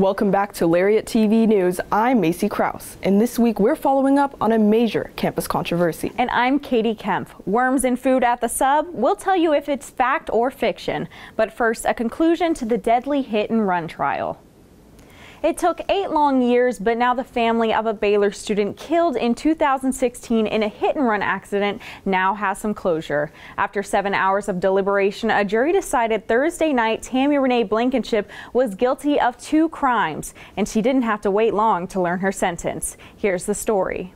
Welcome back to Lariat TV News. I'm Macy Krause, and this week we're following up on a major campus controversy. And I'm Katie Kempf. Worms in food at the sub? We'll tell you if it's fact or fiction. But first, a conclusion to the deadly hit and run trial. It took 8 long years, but now the family of a Baylor student killed in 2016 in a hit-and-run accident now has some closure. After 7 hours of deliberation, a jury decided Thursday night Tammy Blankenship was guilty of 2 crimes, and she didn't have to wait long to learn her sentence. Here's the story.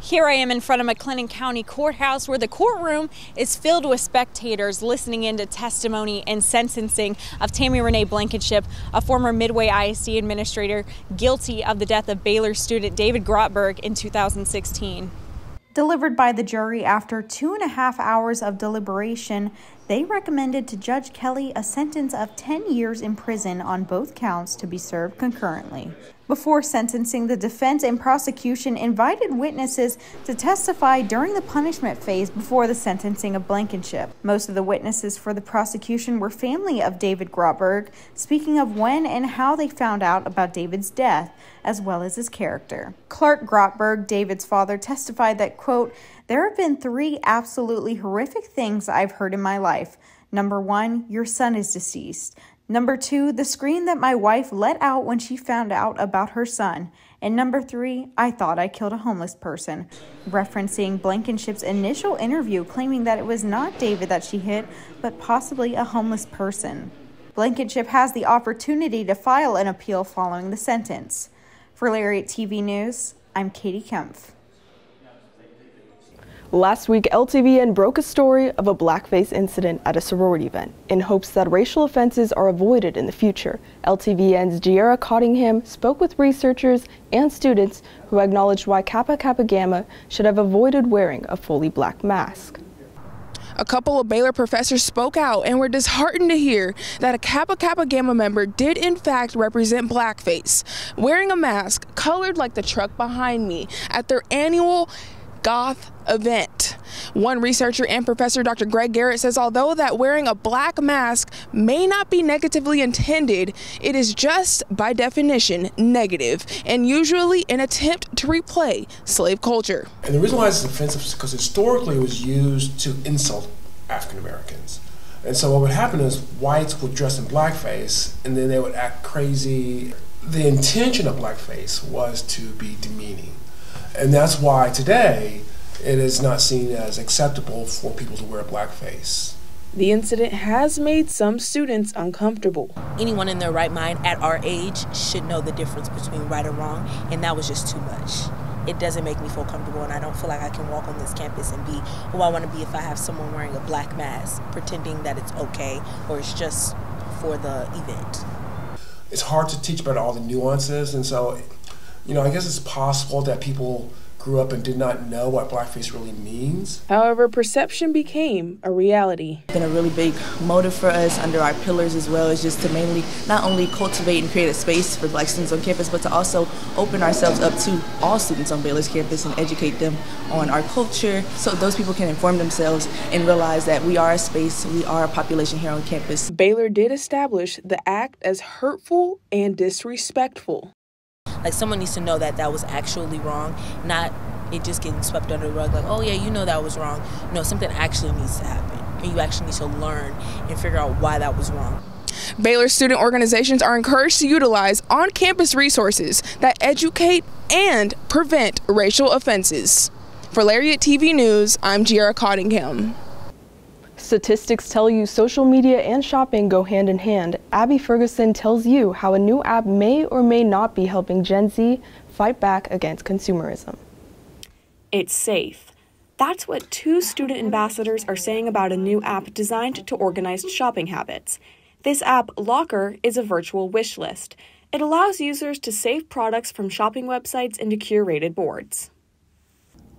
Here I am in front of McLennan County Courthouse, where the courtroom is filled with spectators listening into testimony and sentencing of Tammy Blankenship, a former Midway ISD administrator guilty of the death of Baylor student David Grotberg in 2016. Delivered by the jury after 2.5 hours of deliberation, they recommended to Judge Kelly a sentence of 10 years in prison on both counts to be served concurrently. Before sentencing, the defense and prosecution invited witnesses to testify during the punishment phase before the sentencing of Blankenship. Most of the witnesses for the prosecution were family of David Grotberg, speaking of when and how they found out about David's death, as well as his character. Clark Grotberg, David's father, testified that, quote, "There have been 3 absolutely horrific things I've heard in my life. Number 1, your son is deceased. Number 2, the scream that my wife let out when she found out about her son. And number 3, I thought I killed a homeless person," referencing Blankenship's initial interview claiming that it was not David that she hit, but possibly a homeless person. Blankenship has the opportunity to file an appeal following the sentence. For Lariat TV News, I'm Katie Kempf. Last week, LTVN broke a story of a blackface incident at a sorority event in hopes that racial offenses are avoided in the future. LTVN's Giera Cottingham spoke with researchers and students who acknowledged why Kappa Kappa Gamma should have avoided wearing a fully black mask. A couple of Baylor professors spoke out and were disheartened to hear that a Kappa Kappa Gamma member did in fact represent blackface, wearing a mask colored like the truck behind me at their annual Goth event. One researcher and professor, Dr. Greg Garrett, says although that wearing a black mask may not be negatively intended, it is just by definition negative and usually an attempt to replay slave culture. And the reason why it's offensive is because historically it was used to insult African Americans. And so what would happen is whites would dress in blackface and then they would act crazy. The intention of blackface was to be demeaning. And that's why today it is not seen as acceptable for people to wear blackface. The incident has made some students uncomfortable. Anyone in their right mind at our age should know the difference between right and wrong, and that was just too much. It doesn't make me feel comfortable, and I don't feel like I can walk on this campus and be who I want to be if I have someone wearing a black mask, pretending that it's okay or it's just for the event. It's hard to teach about all the nuances, and so I guess it's possible that people grew up and did not know what blackface really means. However, perception became a reality. It's been a really big motive for us under our pillars as well, is just to mainly not only cultivate and create a space for black students on campus, but to also open ourselves up to all students on Baylor's campus and educate them on our culture so those people can inform themselves and realize that we are a space, we are a population here on campus. Baylor did establish the act as hurtful and disrespectful. Like, someone needs to know that that was actually wrong, not it just getting swept under the rug like, oh yeah, you know that was wrong. No, something actually needs to happen. And you actually need to learn and figure out why that was wrong. Baylor student organizations are encouraged to utilize on-campus resources that educate and prevent racial offenses. For Lariat TV News, I'm Giera Cottingham. Statistics tell you social media and shopping go hand in hand. Abby Ferguson tells you how a new app may or may not be helping Gen Z fight back against consumerism. It's safe. That's what 2 student ambassadors are saying about a new app designed to organize shopping habits. This app, Locker, is a virtual wish list. It allows users to save products from shopping websites into curated boards.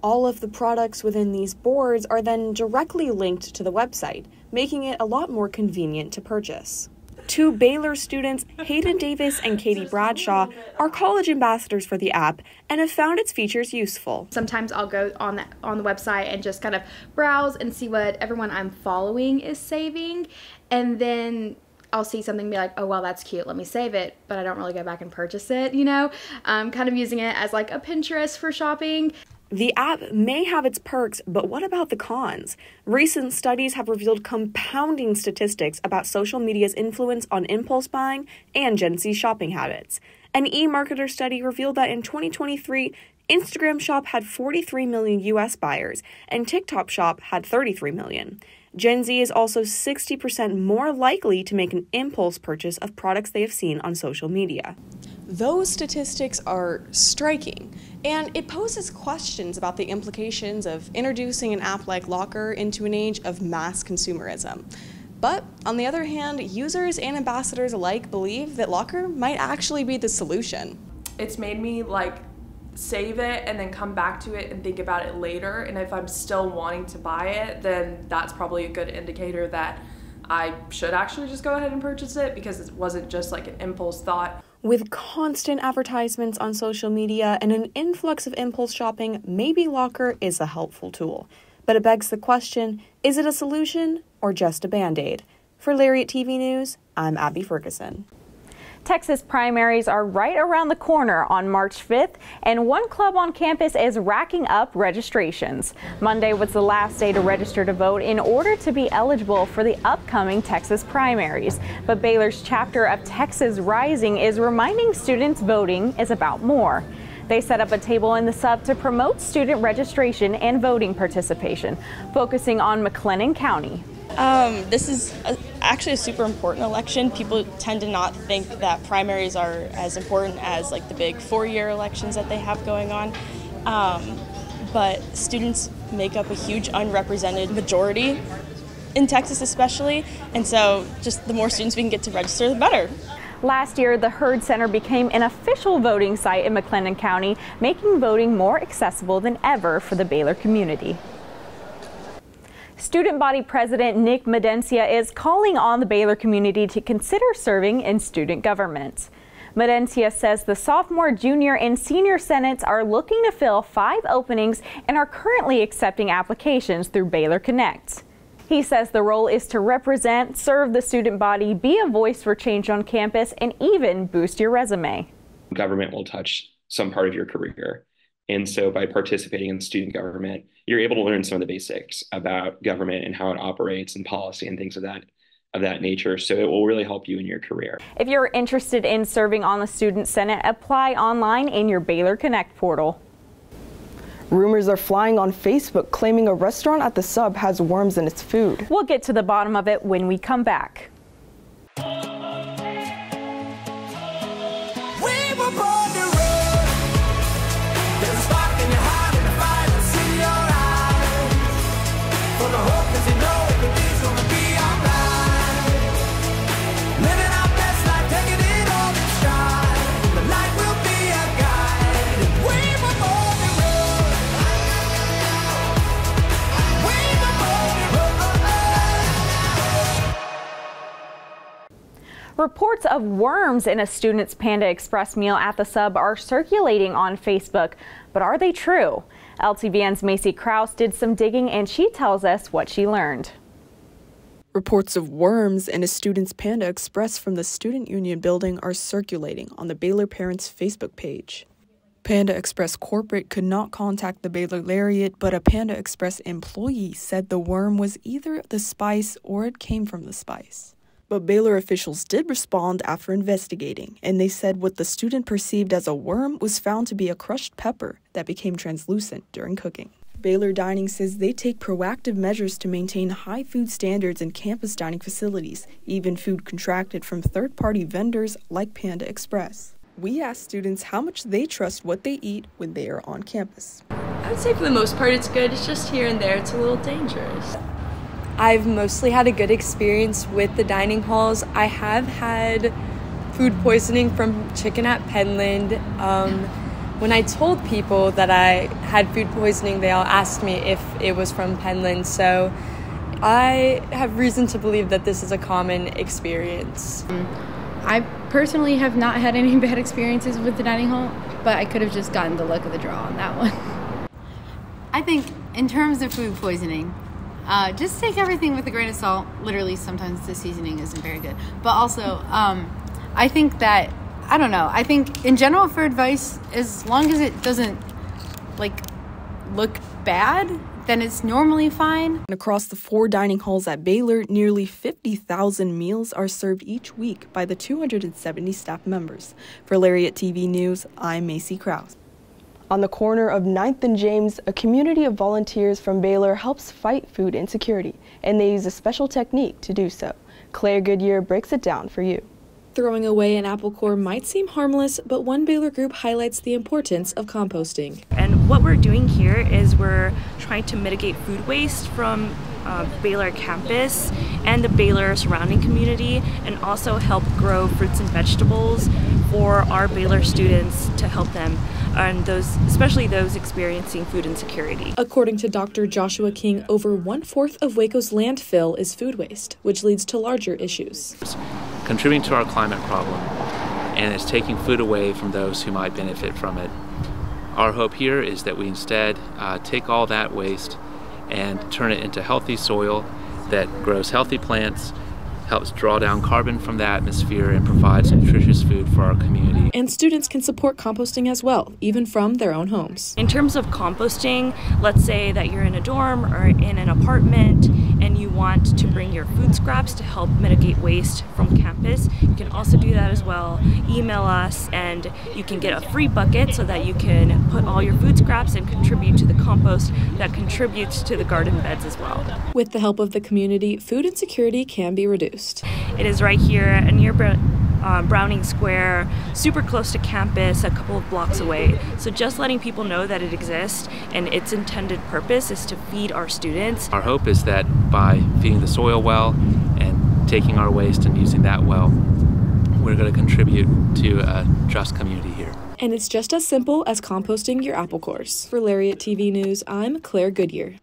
All of the products within these boards are then directly linked to the website, making it a lot more convenient to purchase. 2 Baylor students, Hayden Davis and Katie Bradshaw, are college ambassadors for the app and have found its features useful. Sometimes I'll go on the website and just kind of browse and see what everyone I'm following is saving, and then I'll see something and be like, oh, well, that's cute, let me save it, but I don't really go back and purchase it, you know? Kind of using it as like a Pinterest for shopping. The app may have its perks, but what about the cons? Recent studies have revealed compounding statistics about social media's influence on impulse buying and Gen Z shopping habits. An eMarketer study revealed that in 2023, Instagram Shop had 43 million US buyers, and TikTok Shop had 33 million. Gen Z is also 60% more likely to make an impulse purchase of products they have seen on social media. Those statistics are striking, and it poses questions about the implications of introducing an app like Locker into an age of mass consumerism. But on the other hand, users and ambassadors alike believe that Locker might actually be the solution. It's made me save it and then come back to it and think about it later, and if I'm still wanting to buy it, then that's probably a good indicator that I should actually just go ahead and purchase it, because it wasn't just an impulse thought. With constant advertisements on social media and an influx of impulse shopping, maybe Locker is a helpful tool. But it begs the question, is it a solution or just a Band-Aid? For Lariat TV News, I'm Abby Ferguson. Texas primaries are right around the corner on March 5th, and one club on campus is racking up registrations. Monday was the last day to register to vote in order to be eligible for the upcoming Texas primaries. But Baylor's chapter of Texas Rising is reminding students voting is about more. They set up a table in the sub to promote student registration and voting participation, focusing on McLennan County. This is actually a super important election. People tend to not think that primaries are as important as the big 4-year elections that they have going on. But students make up a huge unrepresented majority in Texas especially, and so just the more students we can get to register, the better. Last year, the Hurd Center became an official voting site in McLennan County, making voting more accessible than ever for the Baylor community. Student body president Nick Medencia is calling on the Baylor community to consider serving in student government. Medencia says the sophomore, junior, and senior senates are looking to fill 5 openings and are currently accepting applications through Baylor Connect. He says the role is to represent, serve the student body, be a voice for change on campus, and even boost your resume. Government will touch some part of your career. And so by participating in student government, you're able to learn some of the basics about government and how it operates and policy and things of that nature. So it will really help you in your career. If you're interested in serving on the Student Senate, apply online in your Baylor Connect portal. Rumors are flying on Facebook claiming a restaurant at the sub has worms in its food. We'll get to the bottom of it when we come back. Reports of worms in a student's Panda Express meal at the sub are circulating on Facebook, but are they true? LTVN's Macy Krause did some digging and she tells us what she learned. Reports of worms in a student's Panda Express from the Student Union building are circulating on the Baylor Parents Facebook page. Panda Express corporate could not contact the Baylor Lariat, but a Panda Express employee said the worm was either the spice or it came from the spice. But Baylor officials did respond after investigating, and they said what the student perceived as a worm was found to be a crushed pepper that became translucent during cooking. Baylor Dining says they take proactive measures to maintain high food standards in campus dining facilities, even food contracted from third-party vendors like Panda Express. We asked students how much they trust what they eat when they are on campus. I would say for the most part it's good. It's just here and there it's a little dangerous. I've mostly had a good experience with the dining halls. I have had food poisoning from chicken at Penland. When I told people that I had food poisoning, they all asked me if it was from Penland. So I have reason to believe that this is a common experience. I personally have not had any bad experiences with the dining hall, but I could have just gotten the luck of the draw on that one. I think in terms of food poisoning, Just take everything with a grain of salt. Literally, sometimes the seasoning isn't very good. But also, I think that, I don't know, I think in general for advice, as long as it doesn't, like, look bad, then it's normally fine. Across the 4 dining halls at Baylor, nearly 50,000 meals are served each week by the 270 staff members. For Lariat TV News, I'm Macy Krause. On the corner of 9th and James, a community of volunteers from Baylor helps fight food insecurity, and they use a special technique to do so. Claire Goodyear breaks it down for you. Throwing away an apple core might seem harmless, but one Baylor group highlights the importance of composting. And what we're doing here is we're trying to mitigate food waste from Baylor campus and the Baylor surrounding community, and also help grow fruits and vegetables for our Baylor students to help them, and especially those experiencing food insecurity. According to Dr. Joshua King, over 1/4 of Waco's landfill is food waste, which leads to larger issues. Contributing to our climate problem, and it's taking food away from those who might benefit from it. Our hope here is that we instead take all that waste and turn it into healthy soil that grows healthy plants, helps draw down carbon from the atmosphere, and provides nutritious food for our community. And students can support composting as well, even from their own homes. In terms of composting, let's say that you're in a dorm or in an apartment and you want to bring your food scraps to help mitigate waste from campus, you can also do that as well. Email us and you can get a free bucket so that you can put all your food scraps and contribute to the compost that contributes to the garden beds as well. With the help of the community, food insecurity can be reduced. It is right here near Browning Square, super close to campus, a couple of blocks away. So just letting people know that it exists and its intended purpose is to feed our students. Our hope is that by feeding the soil well and taking our waste and using that well, we're going to contribute to a just community here. And it's just as simple as composting your apple cores. For Lariat TV News, I'm Claire Goodyear.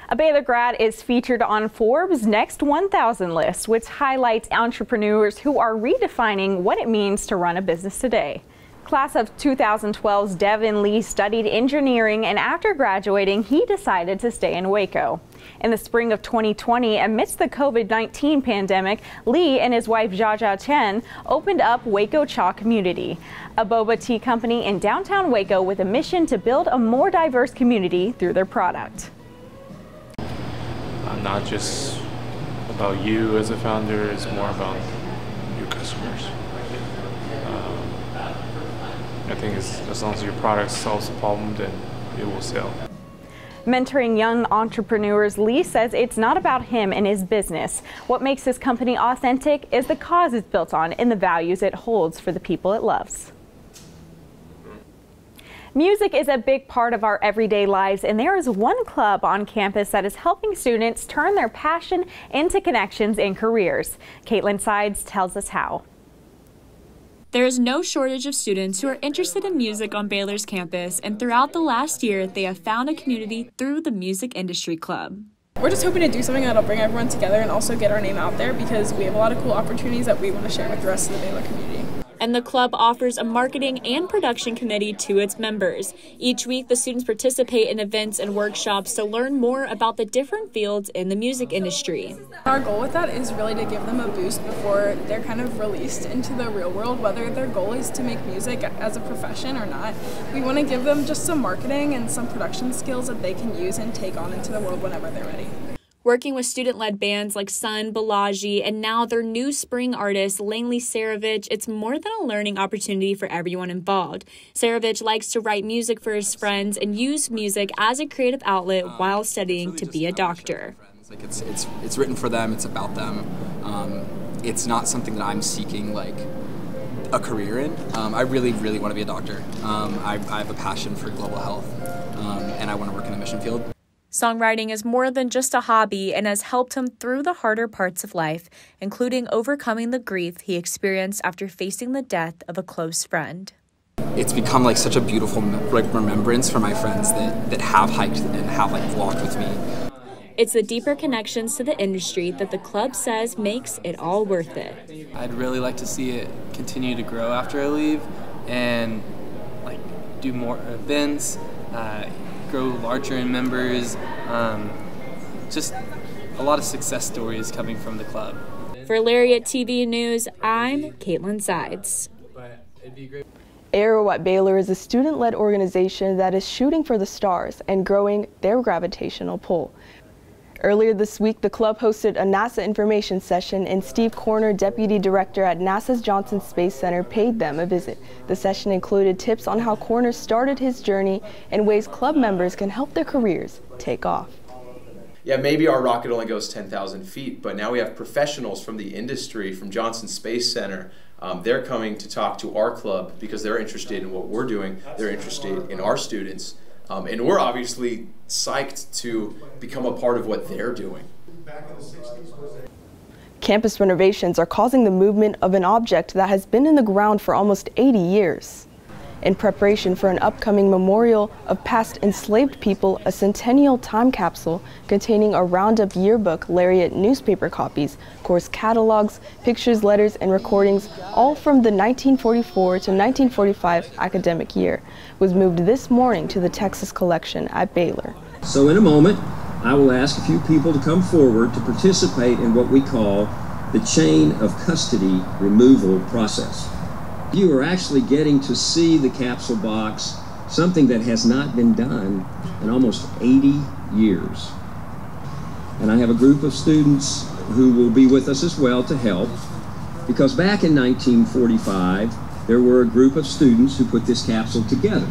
A Baylor grad is featured on Forbes' Next 1,000 list, which highlights entrepreneurs who are redefining what it means to run a business today. Class of 2012's Devin Lee studied engineering, and after graduating, he decided to stay in Waco. In the spring of 2020, amidst the COVID-19 pandemic, Lee and his wife Jaja Chen opened up Waco Cha Community, a boba tea company in downtown Waco with a mission to build a more diverse community through their product. Not just about you as a founder, it's more about your customers. I think as long as your product solves the problem, then it will sell. Mentoring young entrepreneurs, Lee says it's not about him and his business. What makes his company authentic is the cause it's built on and the values it holds for the people it loves. Music is a big part of our everyday lives, and there is one club on campus that is helping students turn their passion into connections and careers. Caitlin Sides tells us how. There is no shortage of students who are interested in music on Baylor's campus, and throughout the last year, they have found a community through the Music Industry Club. We're just hoping to do something that'll bring everyone together and also get our name out there, because we have a lot of cool opportunities that we want to share with the rest of the Baylor community. And the club offers a marketing and production committee to its members. Each week, the students participate in events and workshops to learn more about the different fields in the music industry. Our goal with that is really to give them a boost before they're kind of released into the real world, whether their goal is to make music as a profession or not. We want to give them just some marketing and some production skills that they can use and take on into the world whenever they're ready. Working with student-led bands like Sun, Balaji, and now their new spring artist, Langley Saravich, it's more than a learning opportunity for everyone involved. Saravich likes to write music for his friends and use music as a creative outlet while studying to be a doctor. Like it's written for them, it's about them. It's not something that I'm seeking like a career in. I really want to be a doctor. I have a passion for global health, and I want to work in the mission field. Songwriting is more than just a hobby and has helped him through the harder parts of life, including overcoming the grief he experienced after facing the death of a close friend. It's become like such a beautiful remembrance for my friends that have hiked and have walked with me. It's the deeper connections to the industry that the club says makes it all worth it. I'd really like to see it continue to grow after I leave and do more events, grow larger in members, Just a lot of success stories coming from the club. For Lariat TV News, I'm Caitlin Sides. Arrow at Baylor is a student-led organization that is shooting for the stars and growing their gravitational pull. Earlier this week, the club hosted a NASA information session, and Steve Corner, deputy director at NASA's Johnson Space Center, paid them a visit. The session included tips on how Corner started his journey and ways club members can help their careers take off. Yeah, maybe our rocket only goes 10,000 feet, but now we have professionals from the industry, from Johnson Space Center. They're coming to talk to our club because they're interested in what we're doing. They're interested in our students. And we're obviously psyched to become a part of what they're doing. Campus renovations are causing the movement of an object that has been in the ground for almost 80 years. In preparation for an upcoming memorial of past enslaved people, a centennial time capsule containing a roundup yearbook, Lariat newspaper copies, course catalogs, pictures, letters, and recordings, all from the 1944 to 1945 academic year, was moved this morning to the Texas collection at Baylor. So in a moment, I will ask a few people to come forward to participate in what we call the chain of custody removal process. You are actually getting to see the capsule box, something that has not been done in almost 80 years. And I have a group of students who will be with us as well to help, because back in 1945, there were a group of students who put this capsule together.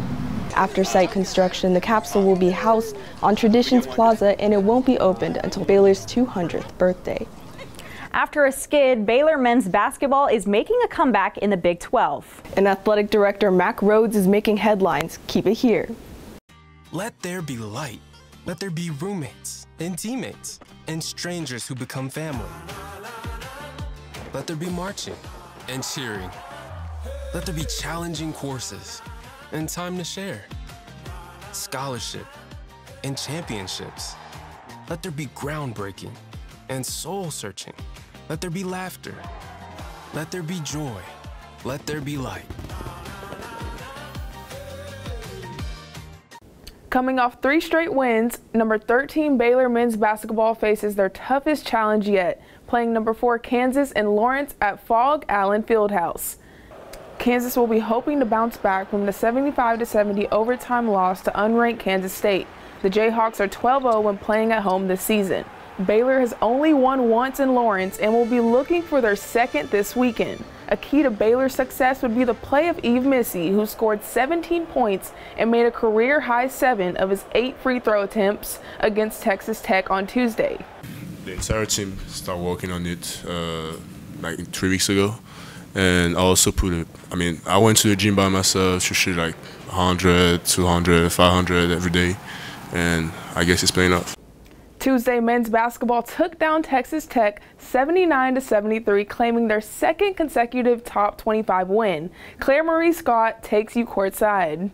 After site construction, the capsule will be housed on Traditions Plaza, and it won't be opened until Baylor's 200th birthday. After a skid, Baylor men's basketball is making a comeback in the Big 12. And athletic director Mack Rhoades is making headlines. Keep it here. Let there be light. Let there be roommates and teammates and strangers who become family. Let there be marching and cheering. Let there be challenging courses and time to share. Scholarship and championships. Let there be groundbreaking and soul-searching. Let there be laughter. Let there be joy. Let there be light. Coming off 3 straight wins, number 13 Baylor men's basketball faces their toughest challenge yet, playing number 4 Kansas and Lawrence at Fog Allen Fieldhouse. Kansas will be hoping to bounce back from the 75-70 overtime loss to unranked Kansas State. The Jayhawks are 12-0 when playing at home this season. Baylor has only won once in Lawrence and will be looking for their second this weekend. A key to Baylor's success would be the play of Eve Missy, who scored 17 points and made a career-high 7 of his 8 free throw attempts against Texas Tech on Tuesday. The entire team started working on it like 3 weeks ago, and I also I went to the gym by myself to shoot like 100, 200, 500 every day, and I guess it's paying off. Tuesday, men's basketball took down Texas Tech 79-73, claiming their second consecutive top 25 win. Claire Marie Scott takes you courtside.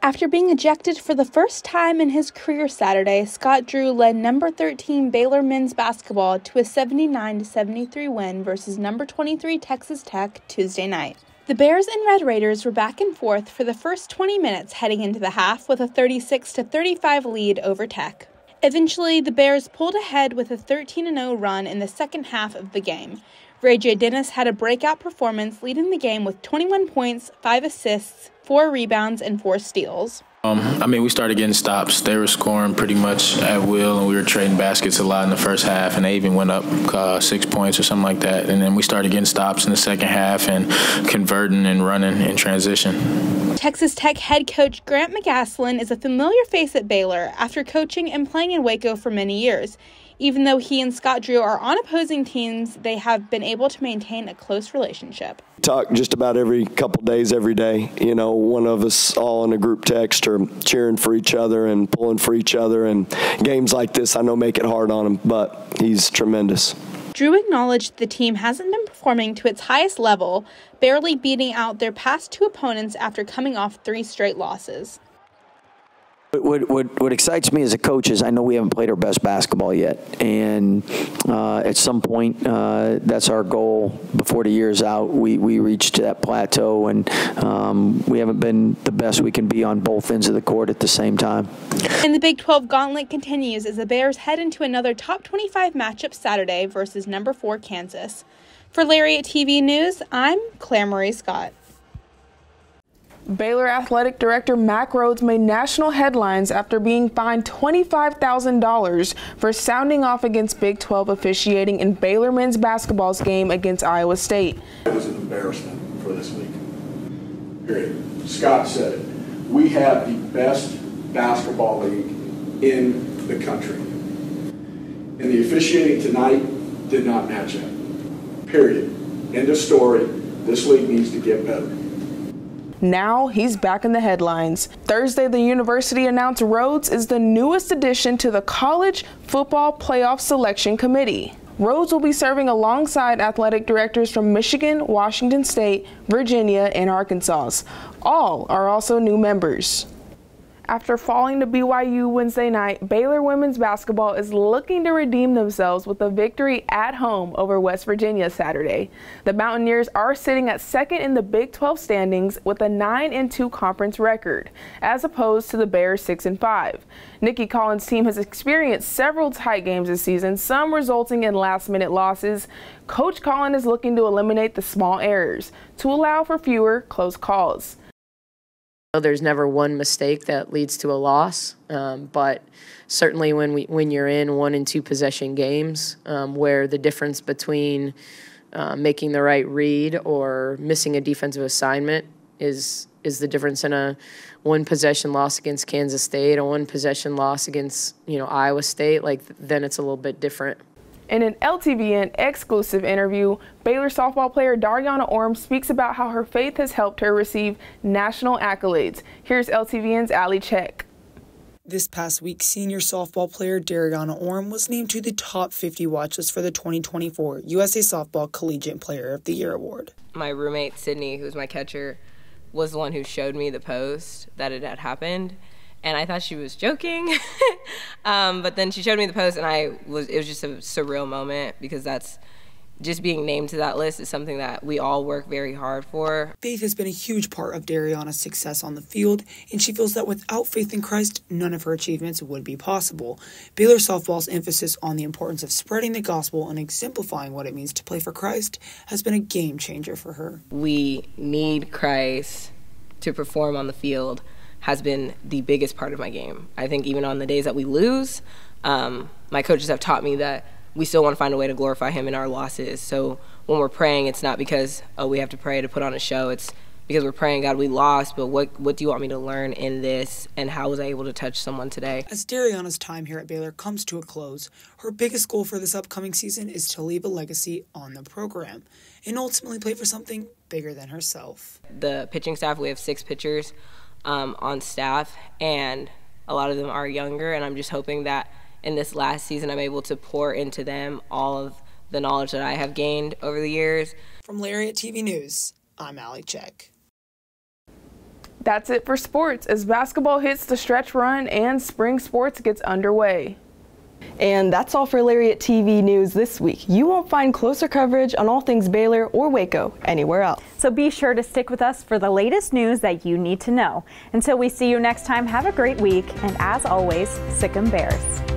After being ejected for the first time in his career Saturday, Scott Drew led number 13 Baylor men's basketball to a 79-73 win versus number 23 Texas Tech Tuesday night. The Bears and Red Raiders were back and forth for the first 20 minutes heading into the half with a 36-35 lead over Tech. Eventually, the Bears pulled ahead with a 13-0 run in the second half of the game. Ray J. Dennis had a breakout performance, leading the game with 21 points, 5 assists, 4 rebounds, and 4 steals. We started getting stops. They were scoring pretty much at will, and we were trading baskets a lot in the first half, and they even went up 6 points or something like that. And then we started getting stops in the second half and converting and running in transition. Texas Tech head coach Grant McCaslin is a familiar face at Baylor after coaching and playing in Waco for many years. Even though he and Scott Drew are on opposing teams, they have been able to maintain a close relationship. Talk just about every couple days, every day. You know, one of us all in a group text or cheering for each other and pulling for each other. And games like this, I know, make it hard on him, but he's tremendous. Drew acknowledged the team hasn't been performing to its highest level, barely beating out their past 2 opponents after coming off 3 straight losses. What excites me as a coach is I know we haven't played our best basketball yet, and at some point that's our goal. Before the year's out, we reach to that plateau, and we haven't been the best we can be on both ends of the court at the same time. And the Big 12 gauntlet continues as the Bears head into another top 25 matchup Saturday versus number 4 Kansas. For Lariat TV News, I'm Claire Marie Scott. Baylor Athletic Director Mack Rhoades made national headlines after being fined $25,000 for sounding off against Big 12 officiating in Baylor men's basketball's game against Iowa State. It was an embarrassment for this league. Period. Scott said it. We have the best basketball league in the country. And the officiating tonight did not match up. Period. End of story. This league needs to get better. Now he's back in the headlines. Thursday, the university announced Rhoades is the newest addition to the College Football Playoff Selection Committee. Rhoades will be serving alongside athletic directors from Michigan, Washington State, Virginia, and Arkansas. All are also new members. After falling to BYU Wednesday night, Baylor women's basketball is looking to redeem themselves with a victory at home over West Virginia Saturday. The Mountaineers are sitting at second in the Big 12 standings with a 9-2 conference record, as opposed to the Bears' 6-5. Nikki Collins' team has experienced several tight games this season, some resulting in last-minute losses. Coach Collins is looking to eliminate the small errors to allow for fewer close calls. There's never one mistake that leads to a loss, but certainly when you're in 1 and 2 possession games, where the difference between making the right read or missing a defensive assignment is the difference in a 1 possession loss against Kansas State, a 1 possession loss against Iowa State, then it's a little bit different. In an LTVN exclusive interview, Baylor softball player Dariana Orm speaks about how her faith has helped her receive national accolades. Here's LTVN's Allie Check. This past week, senior softball player Dariana Orm was named to the top 50 watch list for the 2024 USA Softball Collegiate Player of the Year Award. My roommate, Sydney, who's my catcher, was the one who showed me the post that it had happened. And I thought she was joking, but then she showed me the post, and it was just a surreal moment because that's just being named to that list is something that we all work very hard for. Faith has been a huge part of Dariana's success on the field, and she feels that without faith in Christ, none of her achievements would be possible. Baylor softball's emphasis on the importance of spreading the gospel and exemplifying what it means to play for Christ has been a game changer for her. We need Christ to perform on the field. Has been the biggest part of my game. I think even on the days that we lose, my coaches have taught me that we still want to find a way to glorify him in our losses. So when we're praying, it's not because, we have to pray to put on a show. It's because we're praying, God, we lost, but what do you want me to learn in this, and how was I able to touch someone today? As Dariana's time here at Baylor comes to a close, her biggest goal for this upcoming season is to leave a legacy on the program and ultimately play for something bigger than herself. The pitching staff, we have 6 pitchers on staff, and a lot of them are younger, and I'm just hoping that in this last season I'm able to pour into them all of the knowledge that I have gained over the years. From Lariat TV News, I'm Allie Check. That's it for sports as basketball hits the stretch run and spring sports gets underway. And that's all for Lariat TV News this week. You won't find closer coverage on all things Baylor or Waco anywhere else. So be sure to stick with us for the latest news that you need to know. Until we see you next time, have a great week, and as always, Sic 'em Bears.